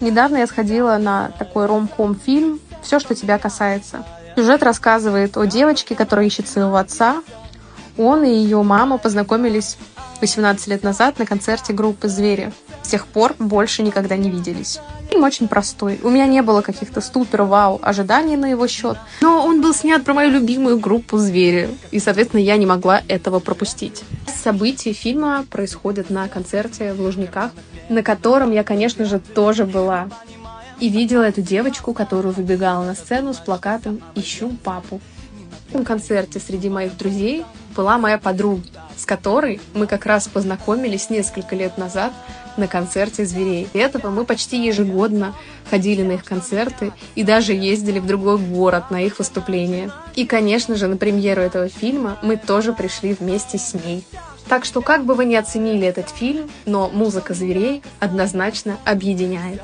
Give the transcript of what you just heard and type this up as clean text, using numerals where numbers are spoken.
Недавно я сходила на такой ром-ком фильм «Все, что тебя касается». Сюжет рассказывает о девочке, которая ищет своего отца. Он и ее мама познакомились 18 лет назад на концерте группы «Звери». С тех пор больше никогда не виделись. Фильм очень простой. У меня не было каких-то супер-вау ожиданий на его счет, но он был снят про мою любимую группу «Звери», и, соответственно, я не могла этого пропустить. События фильма происходят на концерте в Лужниках, на котором я, конечно же, тоже была. И видела эту девочку, которая выбегала на сцену с плакатом «Ищу папу». На концерте среди моих друзей была моя подруга, с которой мы как раз познакомились несколько лет назад на концерте «Зверей». До этого мы почти ежегодно ходили на их концерты и даже ездили в другой город на их выступления. И, конечно же, на премьеру этого фильма мы тоже пришли вместе с ней. Так что, как бы вы ни оценили этот фильм, но музыка «Зверей» однозначно объединяет.